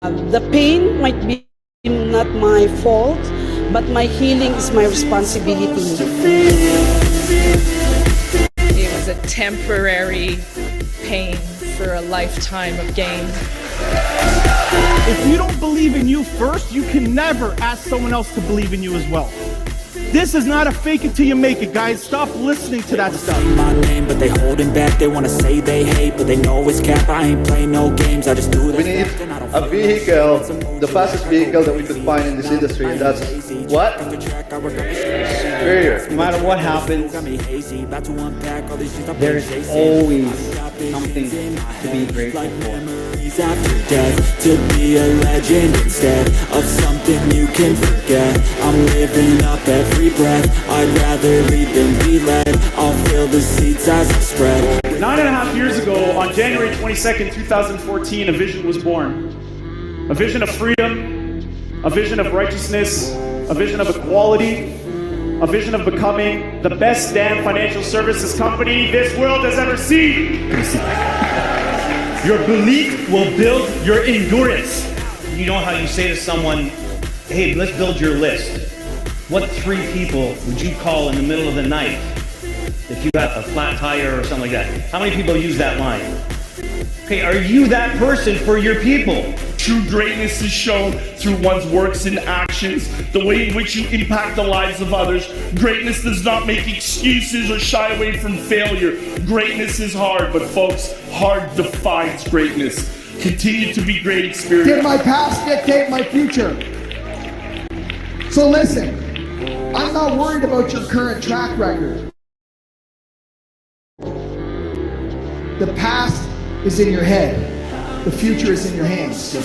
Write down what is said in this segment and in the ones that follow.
The pain might be not my fault, but my healing is my responsibility. It was a temporary pain for a lifetime of gain. If you don't believe in you first, you can never ask someone else to believe in you as well. This is not a fake it till you make it, guys. Stop listening to that stuff. My name, but they holding back. They wanna say they hate, but they know it's cap. I ain't playing no games. I just do that. We need a vehicle, the fastest vehicle that we could find in this industry, and that's what? Superior. No matter what happens, there's always something to be grateful for. After death, to be a legend instead of something you can forget. I'm living up every breath. I'd rather lead than be led. I'll fill the seats as I spread. 9.5 years ago, on January 22nd, 2014, a vision was born. A vision of freedom, a vision of righteousness, a vision of equality, a vision of becoming the best damn financial services company this world has ever seen. Your belief will build your endurance. You know how you say to someone, hey, let's build your list. What 3 people would you call in the middle of the night if you got a flat tire or something like that? How many people use that line? Okay, are you that person for your people? True greatness is shown through one's works and actions, the way in which you impact the lives of others. Greatness does not make excuses or shy away from failure. Greatness is hard, but folks, hard defines greatness. Continue to be great, Xperts. Did my past dictate my future? So listen, I'm not worried about your current track record. The past is in your head. The future is in your hands.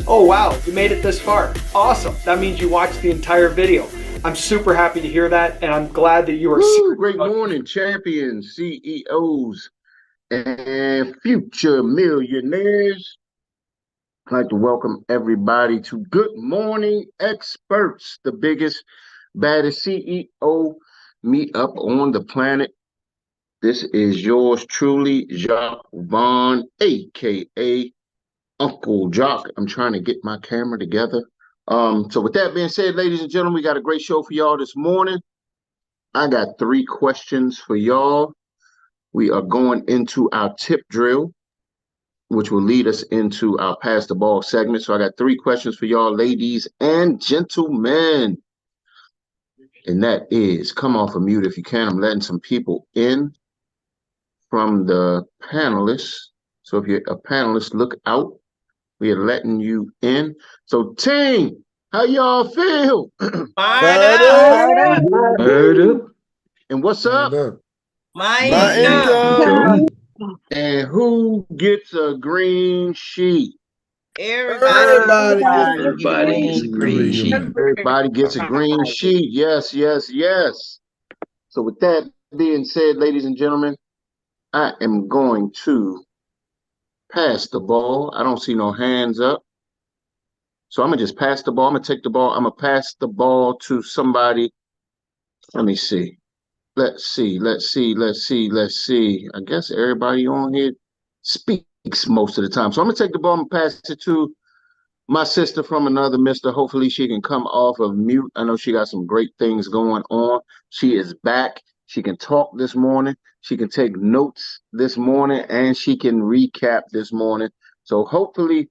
Oh wow, you made it this far. Awesome. That means you watched the entire video. I'm super happy to hear that, and I'm glad that you are Great morning, champions, CEOs, and future millionaires. I'd like to welcome everybody to Good Morning Xperts, the biggest, baddest CEO meetup on the planet. This is yours truly, Jacques Vaughn, aka Uncle Jock. I'm trying to get my camera together. So with that being said, ladies and gentlemen, we got a great show for y'all this morning. I got 3 questions for y'all. We are going into our tip drill, which will lead us into our Pass the Ball segment. So I got 3 questions for y'all, ladies and gentlemen. And that is, come off of mute if you can. I'm letting some people in from the panelists. So if you're a panelist, look out. We are letting you in. So team, how y'all feel? Murder. And what's up? My income. And who gets a green sheet? Everybody gets a green sheet. Everybody gets a green sheet. Yes, yes, yes. So with that being said, ladies and gentlemen, I am going to pass the ball. I don't see no hands up. So I'm going to just pass the ball. I'm going to take the ball. I'm going to pass the ball to somebody. Let me see. Let's see. I guess everybody on here speaks most of the time. So I'm going to take the ball and pass it to my sister from another mister. Hopefully she can come off of mute. I know she got some great things going on. She is back. She can talk this morning. She can take notes this morning, and she can recap this morning. So hopefully,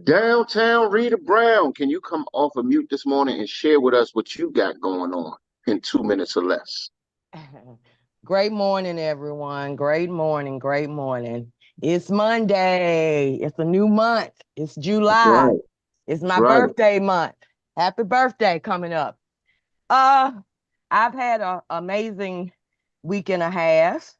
downtown Rita Brown, can you come off of mute this morning and share with us what you got going on in 2 minutes or less? Great morning, everyone. Great morning. Great morning. It's Monday. It's a new month. It's July. Right. It's my birthday month. Happy birthday coming up. I've had an amazing week and a half.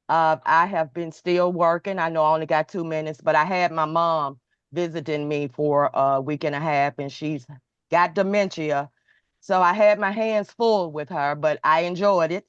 I have been still working. I know I only got 2 minutes, but I had my mom visiting me for a week and a half, and she's got dementia. So I had my hands full with her, but I enjoyed it.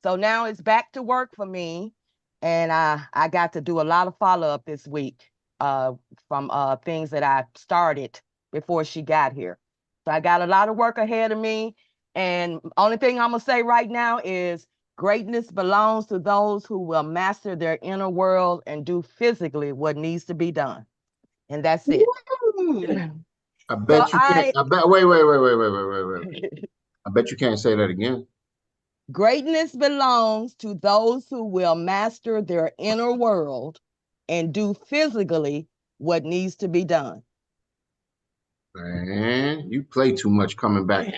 So now it's back to work for me, and I got to do a lot of follow-up this week from things that I started before she got here. So I got a lot of work ahead of me, And only thing I'm gonna say right now is greatness belongs to those who will master their inner world and do physically what needs to be done. And that's it. I So bet you can't. I bet. Wait. I bet you can't say that again. Greatness belongs to those who will master their inner world and do physically what needs to be done. Man, you play too much coming back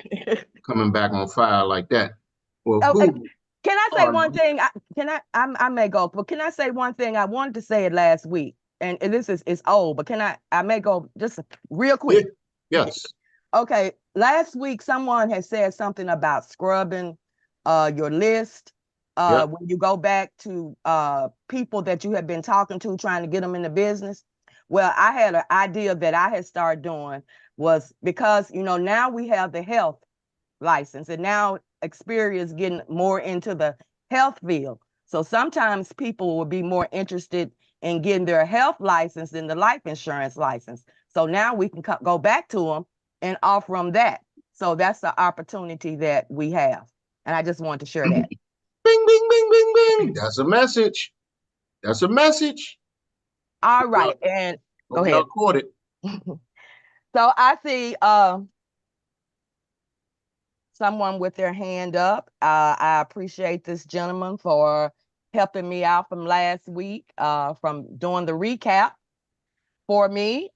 on fire like that. Well, Oh, who can I say are one you? thing? I may go, but can I say one thing? I wanted to say it last week, and this is old, but I may go just real quick. Yes. Okay, last week someone had said something about scrubbing your list when you go back to people that you have been talking to, trying to get them in the business. Well, I had an idea that I had started doing was because, now we have the health license, and now Xperts getting more into the health field. So sometimes people will be more interested in getting their health license than the life insurance license. So now we can go back to them and offer them that. So that's the opportunity that we have. And I just wanted to share that. Bing, bing, bing, bing, bing. That's a message. That's a message. All right. And go ahead. Caught it. So I see someone with their hand up. I appreciate this gentleman for helping me out from last week, from doing the recap for me.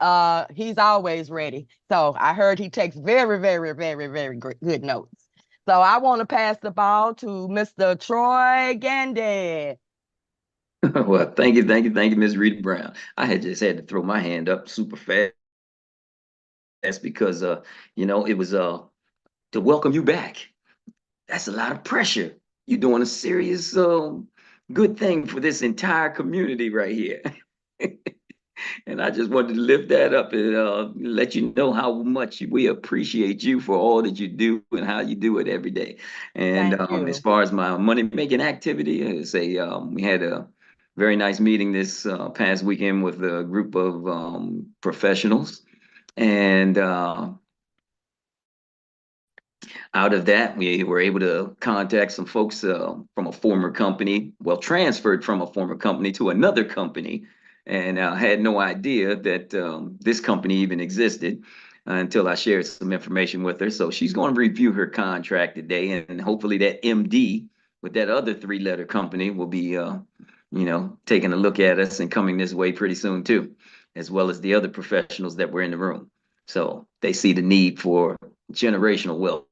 He's always ready. So I heard he takes very, very, very, very good notes. So I want to pass the ball to Mr. Troy Gandy. Well, thank you, Ms. Rita Brown. I had to throw my hand up super fast because it was to welcome you back. That's a lot of pressure. You're doing a serious good thing for this entire community right here. And I just wanted to lift that up and let you know how much we appreciate you for all that you do and how you do it every day. And as far as my money making activity, we had a very nice meeting this past weekend with a group of professionals. And out of that, we were able to contact some folks from a former company, transferred from a former company to another company, and had no idea that this company even existed until I shared some information with her. So she's going to review her contract today, and hopefully that MD with that other three-letter company will be, taking a look at us and coming this way pretty soon too, as well as the other professionals that were in the room. So they see the need for generational wealth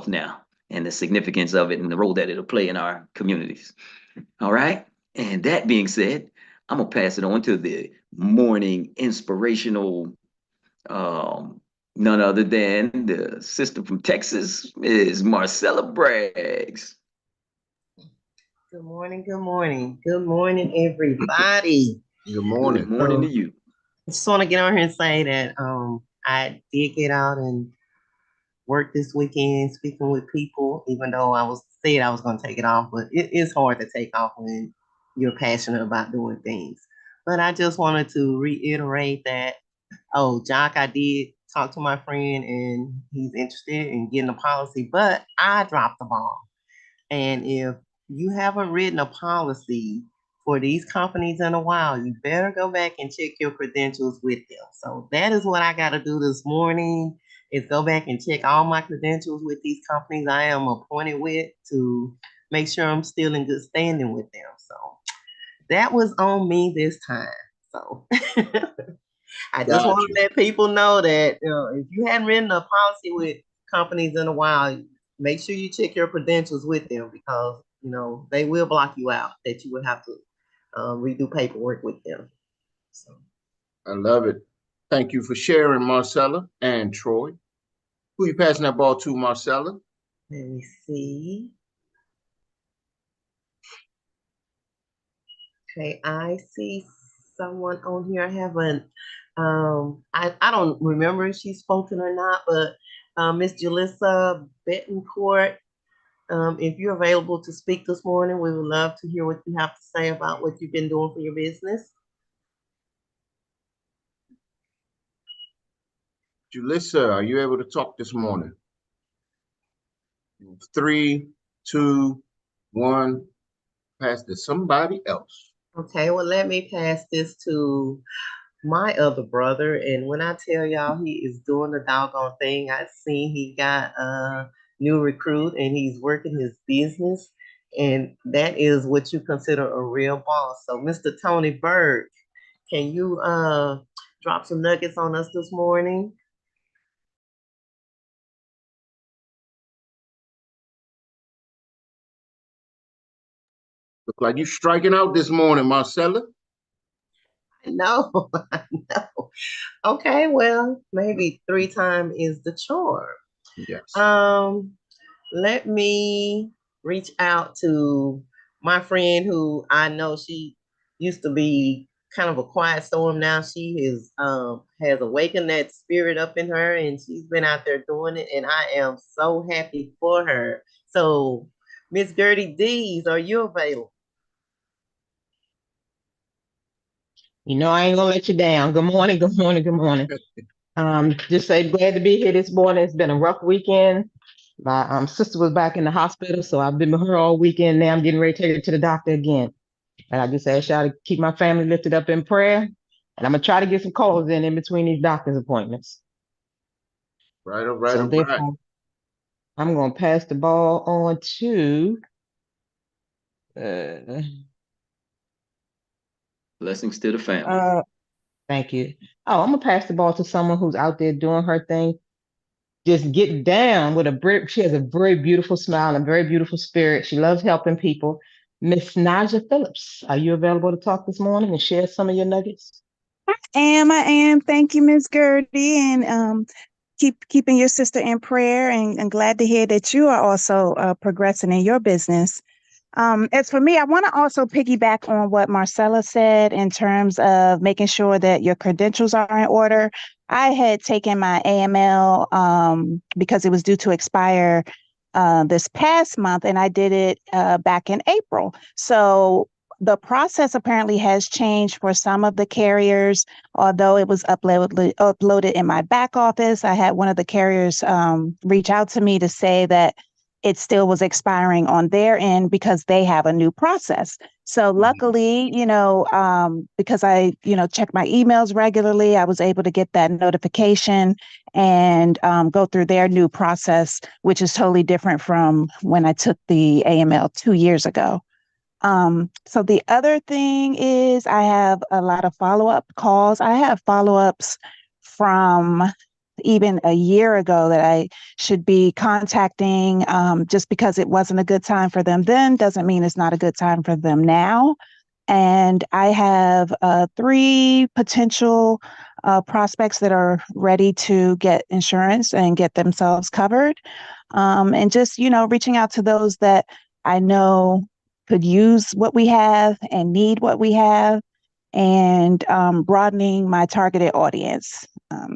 now and the significance of it and the role that it'll play in our communities. All right. And that being said, I'm gonna pass it on to the morning inspirational, none other than the sister from Texas, is Marcella Braggs. Good morning, everybody. Good morning. Good morning to you. I just want to get on here and say that I did get out and work this weekend speaking with people, even though I was going to take it off, but it is hard to take off when you're passionate about doing things. But I just wanted to reiterate that, Jock, I did talk to my friend and he's interested in getting a policy, but I dropped the ball. And if you haven't written a policy for these companies in a while, you better go back and check your credentials with them. So that is what I got to do this morning, is go back and check all my credentials with these companies I am appointed with to make sure I'm still in good standing with them. So that was on me this time. So I just want to let people know that if you hadn't written a policy with companies in a while, make sure you check your credentials with them, because they will block you out, that you would have to redo paperwork with them. So I love it. Thank you for sharing, Marcella and Troy. Who you passing that ball to, Marcella? Let me see. Okay, I see someone on here. I haven't, I don't remember if she's spoken or not, but Miss Jalissa Betancourt, if you're available to speak this morning, we would love to hear what you have to say about what you've been doing for your business. Jalissa, are you able to talk this morning? 3, 2, 1. Pass to somebody else. Okay, well, let me pass this to my other brother. And when I tell y'all he is doing the doggone thing, I seen he got a new recruit and he's working his business. And that is what you consider a real boss. So, Mr. Tony Bird, can you drop some nuggets on us this morning? Look like you striking out this morning, Marcella. No, I know. Okay, well, maybe 3 times is the charm. Yes. Let me reach out to my friend who I know she used to be kind of a quiet storm. Now she is has awakened that spirit up in her, and she's been out there doing it, and I am so happy for her. So, Miss Gertie Dees, are you available? You know, I ain't gonna let you down. Good morning, good morning, good morning. Just say glad to be here this morning. It's been a rough weekend. My sister was back in the hospital, so I've been with her all weekend. Now I'm getting ready to take her to the doctor again. And I just ask y'all to keep my family lifted up in prayer. And I'm gonna try to get some calls in between these doctor's appointments. Right, all right, So all right. therefore, I'm gonna pass the ball on to Blessings to the family. thank you. Oh, I'm gonna pass the ball to someone who's out there doing her thing. Just get down with she has a very beautiful smile and very beautiful spirit. She loves helping people. Miss Naja Phillips, are you available to talk this morning and share some of your nuggets? I am. Thank you, Miss Gertie, and keeping your sister in prayer. And glad to hear that you are also progressing in your business. As for me, I want to also piggyback on what Marcella said in terms of making sure that your credentials are in order. I had taken my AML because it was due to expire this past month, and I did it back in April. So the process apparently has changed for some of the carriers, although it was uploaded in my back office. I had one of the carriers reach out to me to say that it still was expiring on their end because they have a new process. So luckily, because I, check my emails regularly, I was able to get that notification and go through their new process, which is totally different from when I took the AML 2 years ago. So the other thing is I have a lot of follow-up calls. I have follow-ups from even a year ago that I should be contacting. Just because it wasn't a good time for them then doesn't mean it's not a good time for them now. And I have 3 potential prospects that are ready to get insurance and get themselves covered. And just, reaching out to those that I know could use what we have and need what we have, and broadening my targeted audience.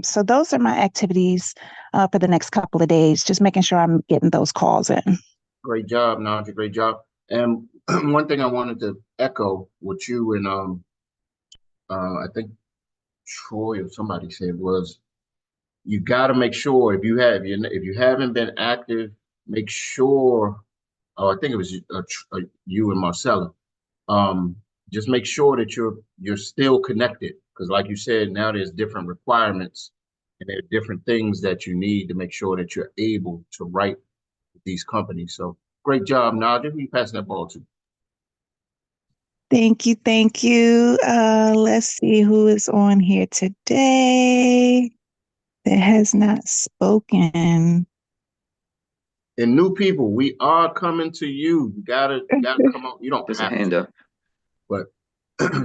So those are my activities for the next couple of days, just making sure I'm getting those calls in. Great job, Naja. Great job. And one thing I wanted to echo what you and I think Troy or somebody said was you got to make sure if you haven't been active, make sure. Oh, I think it was you and Marcella. Just make sure that you're still connected because, like you said, now there's different requirements and there are different things that you need to make sure that you're able to write with these companies. So great job, Nadia. Who you passing that ball to? Thank you. Thank you. Let's see who is on here today that has not spoken. And new people, we are coming to you. You gotta come on. You don't There's have a hand to, up. but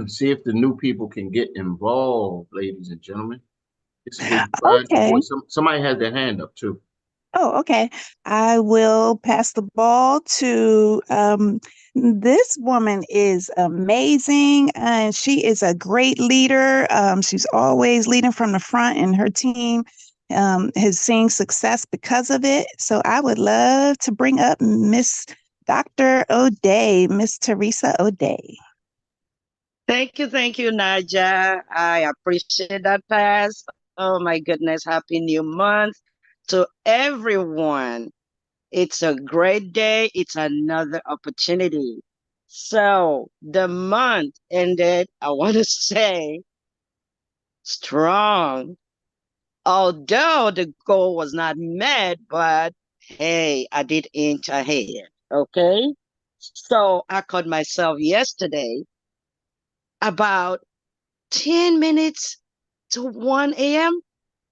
see if the new people can get involved, ladies and gentlemen. This is where you find your Okay. voice. Somebody has their hand up too. Oh, okay. I will pass the ball to this woman is amazing, and she is a great leader. She's always leading from the front, and her team has seen success because of it. So I would love to bring up Miss Dr. O'Day, Miss Teresa O'Day. Thank you, Naja. I appreciate that pass. Oh my goodness, happy new month to everyone. It's a great day. It's another opportunity. So the month ended, I want to say, strong. Although the goal was not met, but hey, I did inch ahead. Okay. So I caught myself yesterday about 10 minutes to 1 a.m.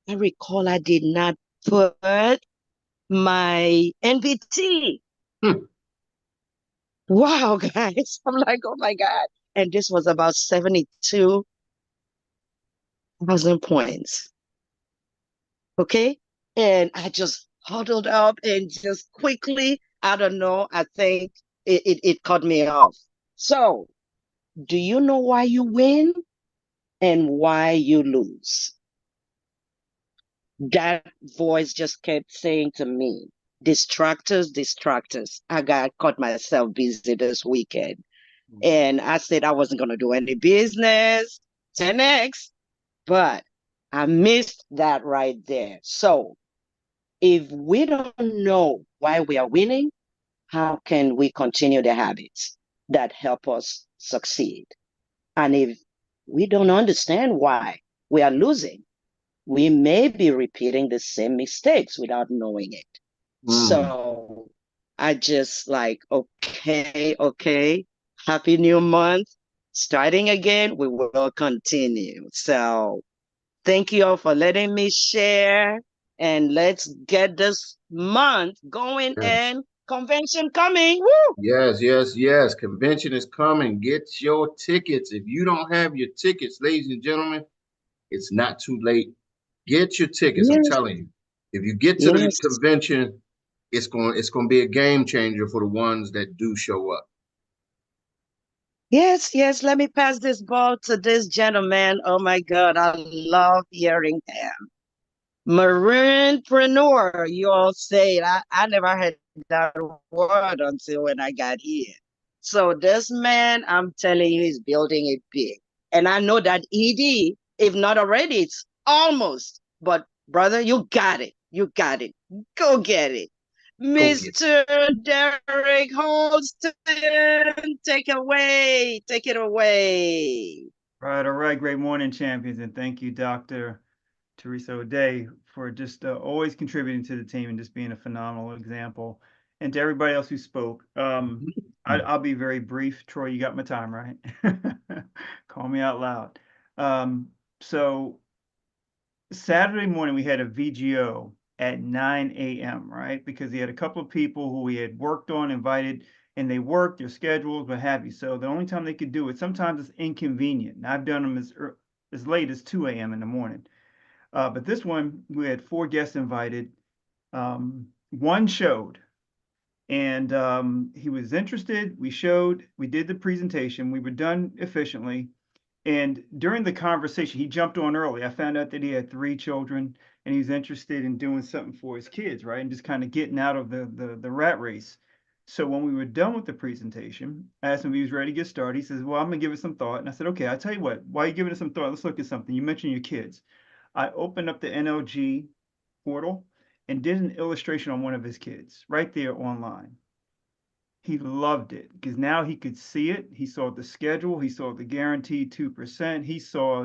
I recall I did not put my NVT. Wow, guys. I'm like, oh my God. And this was about 72,000 points. Okay. And I just huddled up and just quickly, I don't know, I think it cut me off. So, do you know why you win and why you lose? That voice just kept saying to me, distractors, distractors. I got caught myself busy this weekend. And I said I wasn't going to do any business, 10x, but I missed that right there. So if we don't know why we are winning, how can we continue the habits that help us succeed? And if we don't understand why we are losing, we may be repeating the same mistakes without knowing it. So I just like, okay, happy new month. Starting again, we will continue. So thank you all for letting me share. And let's get this month going and convention coming. Woo! Yes. Convention is coming. Get your tickets. If you don't have your tickets, ladies and gentlemen, it's not too late. Get your tickets. I'm Yes, telling you. If you get to the yes. convention, it's going to be a game changer for the ones that do show up. Yes. Let me pass this ball to this gentleman. Oh my God, I love hearing him. Marinepreneur, you all say it. I never heard that word until when I got here. So this man, I'm telling you, is building it big. And I know that ED, if not already, it's almost. But brother, you got it. You got it. Go get it. Go get it. Mr. Derek Holston, take away. Take it away. All right. Great morning, champions, and thank you, Dr. Teresa O'Day, for just always contributing to the team and just being a phenomenal example. And to everybody else who spoke, I'll be very brief. Troy, you got my time, right? Call me out loud. So Saturday morning, we had a VGO at 9 a.m., right? Because he had a couple of people who he had worked on, invited, and they worked their schedules, what have you. So the only time they could do it, sometimes it's inconvenient. And I've done them as late as 2 a.m. in the morning. But this one, we had 4 guests invited. One showed, and he was interested. We showed, we did the presentation. We were done efficiently. And during the conversation, he jumped on early. I found out that he had 3 children and he's interested in doing something for his kids, right? And just kind of getting out of the rat race. So when we were done with the presentation, I asked him if he was ready to get started. He says, well, I'm going to give it some thought. And I said, okay, I'll tell you what, while you're giving it some thought, let's look at something. You mentioned your kids. I opened up the NLG portal and did an illustration on one of his kids right there online. He loved it because now he could see it. He saw the schedule. He saw the guaranteed 2%. He saw,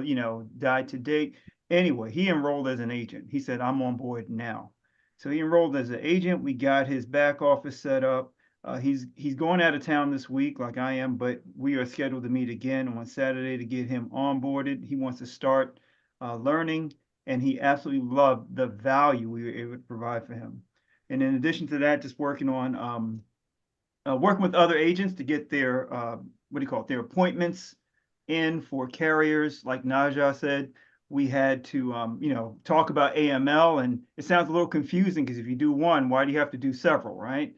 die to date. Anyway, he enrolled as an agent. He said, I'm on board now. So he enrolled as an agent. We got his back office set up. He's going out of town this week like I am, but we are scheduled to meet again on Saturday to get him onboarded. He wants to start learning, and he absolutely loved the value we were able to provide for him. And in addition to that, just working on working with other agents to get their their appointments in for carriers. Like Naja said, we had to talk about AML, and it sounds a little confusing because if you do one, why do you have to do several, right?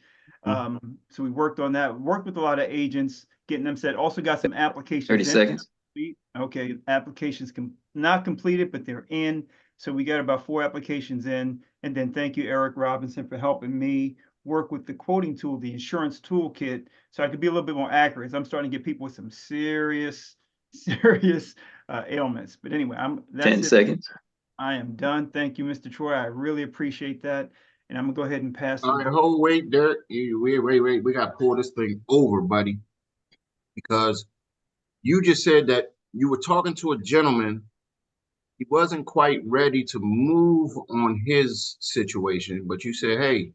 So we worked on that. Worked with a lot of agents, getting them set. Also got some applications 30 in. seconds. Okay, applications not completed, but they're in. So we got about 4 applications in. And then thank you, Eric Robinson, for helping me work with the quoting tool, the insurance toolkit, so I could be a little bit more accurate. So I'm starting to get people with some serious ailments. But anyway, that's 10 seconds. I am done. Thank you, Mr. Troy. I really appreciate that. And I'm gonna go ahead and pass the All right, ball. wait, Derek. Wait. We got to pull this thing over, buddy, because you just said that you were talking to a gentleman. He wasn't quite ready to move on his situation, but you said, "Hey,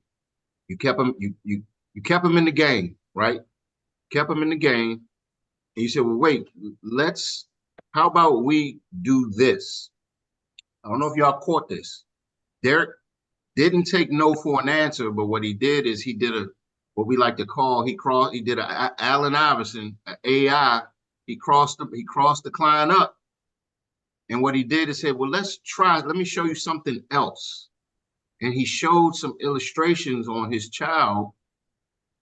you kept him. You kept him in the game, right? Kept him in the game." And you said, "Well, wait. Let's. How about we do this?" I don't know if y'all caught this. Derek didn't take no for an answer, but what he did is he did a what we like to call he did a Allen Iverson, a AI. He crossed the client up, and what he did is said, "Well, let's try. Let me show you something else." And he showed some illustrations on his child,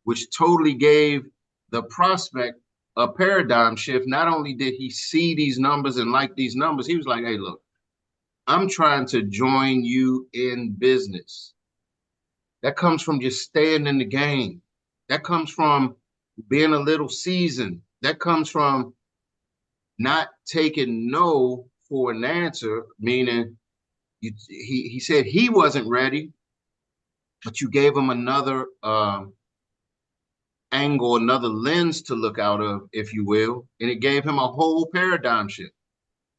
which totally gave the prospect a paradigm shift. Not only did he see these numbers and like these numbers, he was like, "Hey, look, I'm trying to join you in business." That comes from just staying in the game. That comes from being a little seasoned. That comes from not taking no for an answer, meaning he said he wasn't ready, but you gave him another angle, another lens to look out of, if you will, and it gave him a whole paradigm shift.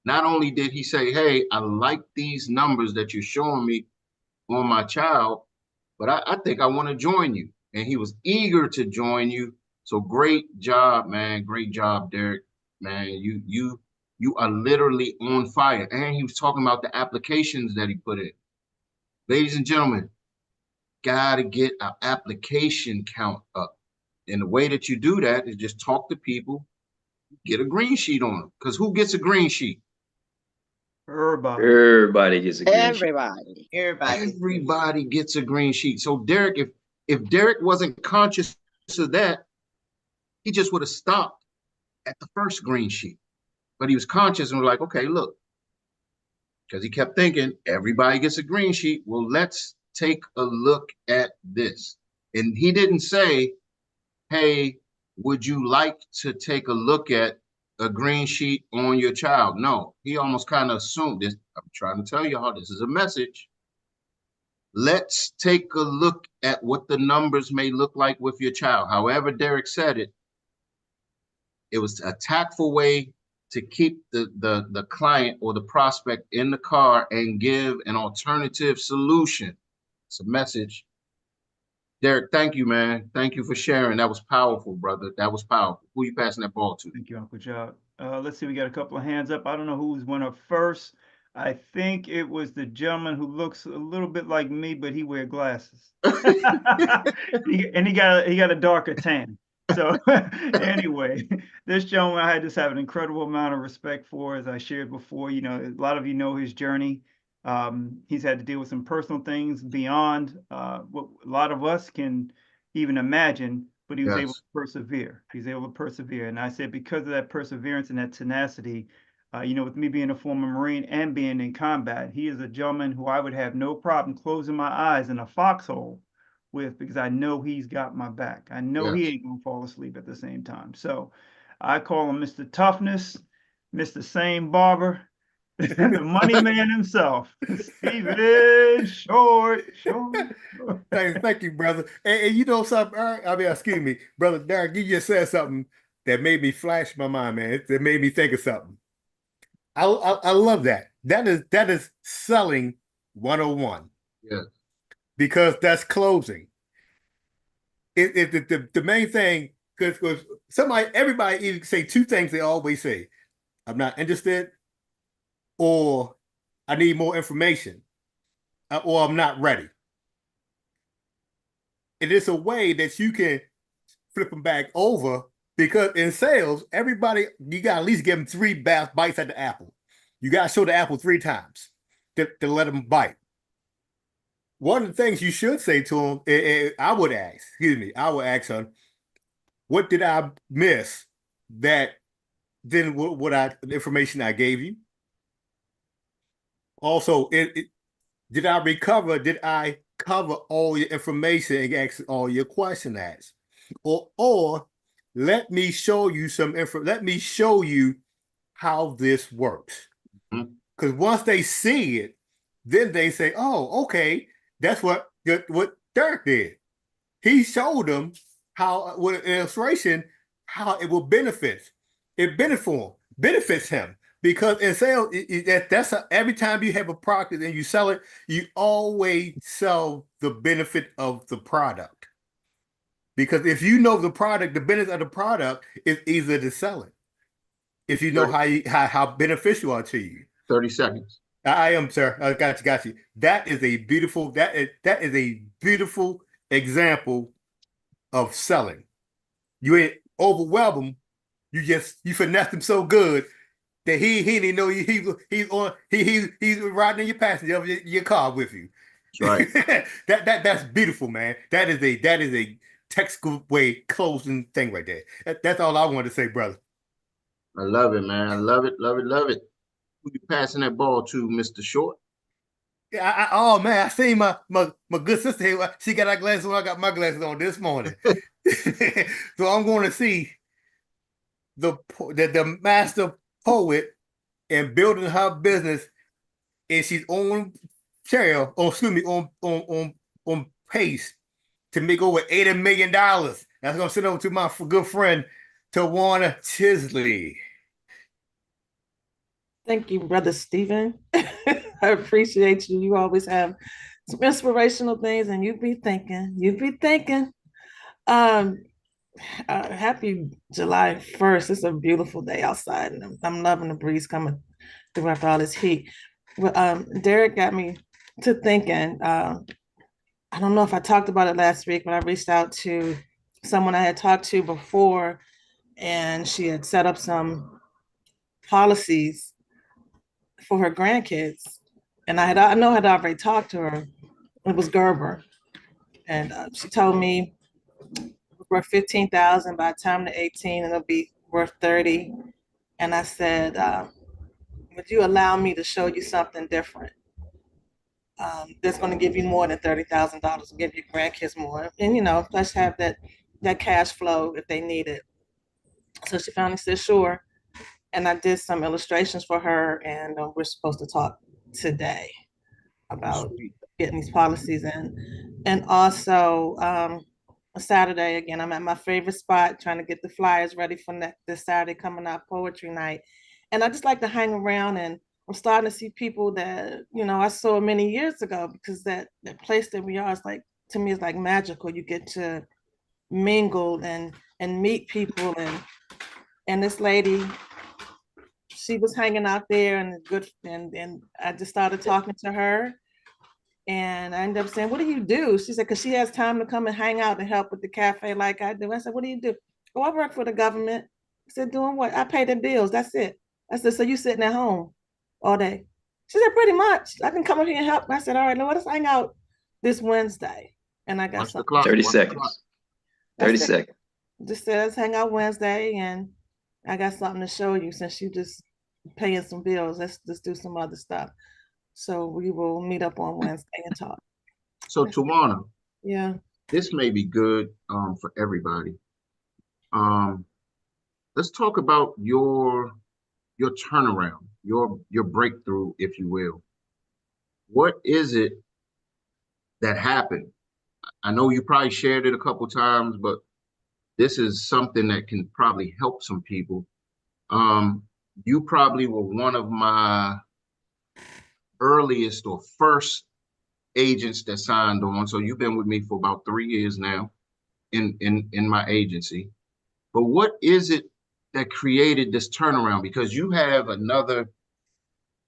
Not only did he say, "Hey, I like these numbers that you're showing me on my child, but I think I want to join you." And he was eager to join you. So great job, man. Great job, Derek. Man, you are literally on fire. And he was talking about the applications that he put in. Ladies and gentlemen, gotta get our application count up. And the way that you do that is just talk to people, get a green sheet on them. Because who gets a green sheet? Everybody gets a green sheet. Everybody gets a green sheet. So Derek, if Derek wasn't conscious of that, he just would have stopped at the first green sheet. But he was conscious and was like, "Okay, look," because he kept thinking, everybody gets a green sheet. Well, let's take a look at this. And he didn't say, "Hey, would you like to take a look at a green sheet on your child?" No, he almost kind of assumed this. I'm trying to tell y'all, this is a message. Let's take a look at what the numbers may look like with your child. However Derek said it, it was a tactful way to keep the client or the prospect in the car and give an alternative solution. It's a message. Derek, thank you, man. Thank you for sharing. That was powerful, brother. That was powerful. Who you passing that ball to? Thank you, Uncle Joe. Let's see, we got a couple of hands up. I don't know who's went up first. I think it was the gentleman who looks a little bit like me, but he wear glasses. And he got a darker tan. So anyway, this gentleman I just have an incredible amount of respect for, as I shared before. You know, a lot of you know his journey. He's had to deal with some personal things beyond what a lot of us can even imagine, but he was able to persevere. He's able to persevere. And I said, because of that perseverance and that tenacity, you know, with me being a former Marine and being in combat, he is a gentleman who I would have no problem closing my eyes in a foxhole with, because I know he's got my back. I know he ain't gonna fall asleep at the same time. So I call him Mr. Toughness, Mr. Same Barber, the money man himself, Steven Short. Thank you, brother. And you know something, excuse me, brother Derek, you just said something that made me flash my mind, man. That made me think of something. I love that. That is selling 101. Yeah. Because that's closing. The main thing, because everybody either say two things they always say: "I'm not interested," or "I need more information," or "I'm not ready." It is a way that you can flip them back over, because in sales, everybody, you got to at least give them 3 bites at the apple. You got to show the apple 3 times to let them bite. One of the things you should say to them, I would ask her, what did I miss that then the information I gave you? Also, did I recover? Did I cover all your information and ask all your question asked? Or let me show you some info. Let me show you how this works. Because once they see it, then they say, "Oh, okay, that's what what Derek did. He showed them how, with an illustration, how it will benefits him. Because in sales, every time you have a product and you sell it, you always sell the benefit of the product. Because if you know the product, the benefit of the product, it's easier to sell it. If you know how beneficial are to you. 30 seconds. I am, sir. I got you. That is a beautiful example of selling. You ain't overwhelm him. You finesse him so good that he didn't know he's riding in your passenger of your car with you. That's right. That's beautiful, man. That is a textbook way closing thing right there. That's all I wanted to say, brother. I love it, man. I love it. Who you passing that ball to, Mr. Short? Yeah, oh man, I seen my good sister here. She got her glasses on. I got my glasses on this morning. So I'm going to see the master poet and building her business, and she's on on pace to make over $80 million. That's gonna send over to my good friend Tawana Chisley. Thank you, Brother Stephen. I appreciate you. You always have some inspirational things, and you be thinking. Happy July 1st. It's a beautiful day outside, and I'm loving the breeze coming through after all this heat. Well, Derek got me to thinking. I don't know if I talked about it last week, but I reached out to someone I had talked to before, and she had set up some policies for her grandkids. And I know I had already talked to her. It was Gerber. And she told me worth 15,000 by the time they're 18, and it'll be worth 30. And I said, would you allow me to show you something different? That's going to give you more than $30,000, give your grandkids more. And, let's have that cash flow if they need it. So she finally said, sure. And I did some illustrations for her, and we're supposed to talk today about getting these policies in. And also, Saturday, again, I'm at my favorite spot trying to get the flyers ready for this Saturday coming out, poetry night. And I just like to hang around, and I'm starting to see people that, I saw many years ago, because that place that we are is like, to me, is like magical. You get to mingle and meet people, and this lady, she was hanging out there, and I just started talking to her, and I ended up saying, what do you do? She said, because she has time to come and hang out and help with the cafe like I do. I said, what do you do? Oh, I work for the government. I said, doing what? I pay the bills. That's it. I said, so you sitting at home all day? She said, pretty much. I can come up here and help. I said, all right, let us hang out this Wednesday. And I got something. 30 seconds. 30 seconds. Just said, let's hang out Wednesday, and I got something to show you since you just paying some bills. Let's just do some other stuff. So we will meet up on Wednesday and talk. So Tawana, yeah, this may be good for everybody. Let's talk about your turnaround, your breakthrough, if you will. What is it that happened? I know you probably shared it a couple times, but this is something that can probably help some people. You probably were one of my earliest or first agents that signed on. So you've been with me for about 3 years now in my agency. But what is it that created this turnaround? Because you have another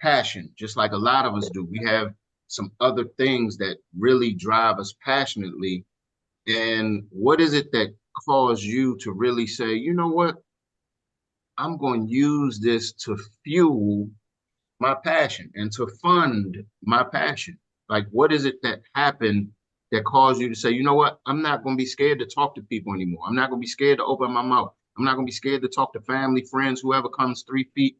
passion, just like a lot of us do. We have some other things that really drive us passionately. And what is it that caused you to really say, you know what? I'm going to use this to fuel my passion and to fund my passion. Like, what is it that happened that caused you to say, you know what? I'm not going to be scared to talk to people anymore. I'm not going to be scared to open my mouth. I'm not going to be scared to talk to family, friends, whoever comes 3 feet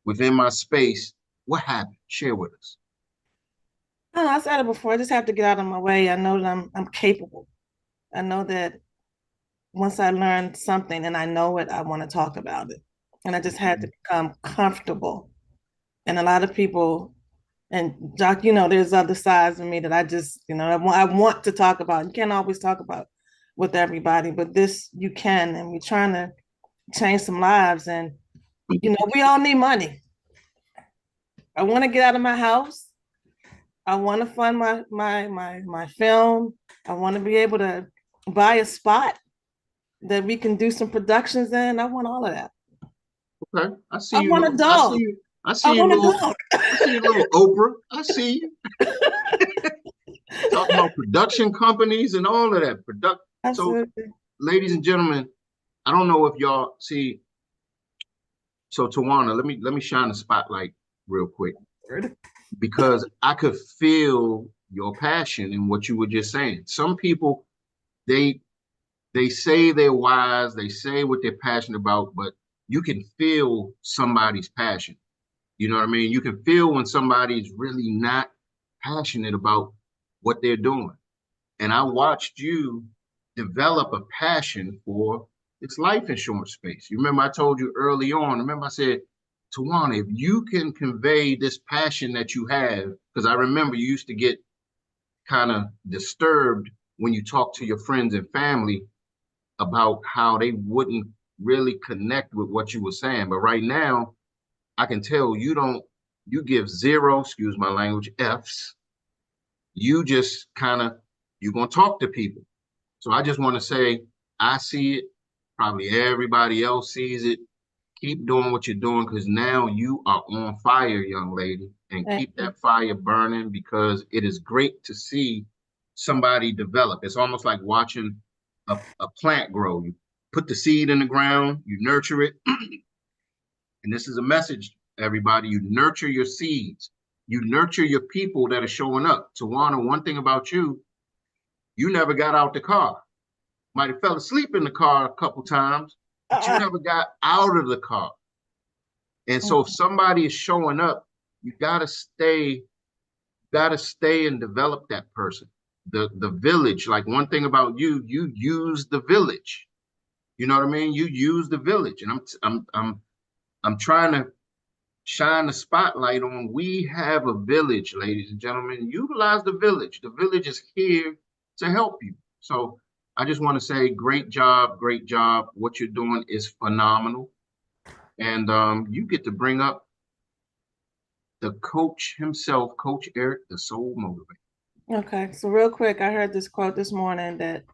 within my space. What happened? Share with us. I said it before. I just have to get out of my way. I know that I'm capable. I know that once I learn something and I know it, I want to talk about it. And I just had to become comfortable. And a lot of people And Jock, you know, there's other sides of me that I just, you know, I want to talk about. You can't always talk about with everybody, but this you can, and we're trying to change some lives. And you know, we all need money. I want to get out of my house. I want to fund my film. I want to be able to buy a spot that we can do some productions in. I want all of that. Okay, I see I you. want a dog. I see you, I see you, little Oprah. I see you. Talking about production companies and all of that. Absolutely. So, ladies and gentlemen, I don't know if y'all see. So, Tawana, let me shine the spotlight real quick, because I could feel your passion in what you were just saying. Some people, they say they're wise, they say what they're passionate about, but you can feel somebody's passion. You know what I mean? You can feel when somebody's really not passionate about what they're doing. And I watched you develop a passion for this life insurance space. You remember I told you early on, remember I said, Tawana, if you can convey this passion that you have, because I remember you used to get kind of disturbed when you talk to your friends and family about how they wouldn't really connect with what you were saying. But right now, I can tell you give zero, excuse my language, F's. You just kind of, you're going to talk to people. So I just want to say, I see it. Probably everybody else sees it. Keep doing what you're doing, because now you are on fire, young lady, and keep that fire burning, because it is great to see somebody develop. It's almost like watching a plant grow. You put the seed in the ground, you nurture it. And this is a message, everybody. You nurture your seeds. You nurture your people that are showing up. Tawana, one thing about you, you never got out the car. Might have fell asleep in the car a couple times, but you never got out of the car. And so if somebody is showing up, you gotta stay and develop that person. The village, like one thing about you, you use the village. You know what I mean? You use the village. And I'm trying to shine the spotlight on, we have a village, ladies and gentlemen. Utilize the village. The village is here to help you. So I just want to say, great job, great job. What you're doing is phenomenal. And you get to bring up the coach himself, Coach Eric, the soul motivator. Okay, so real quick, I heard this quote this morning that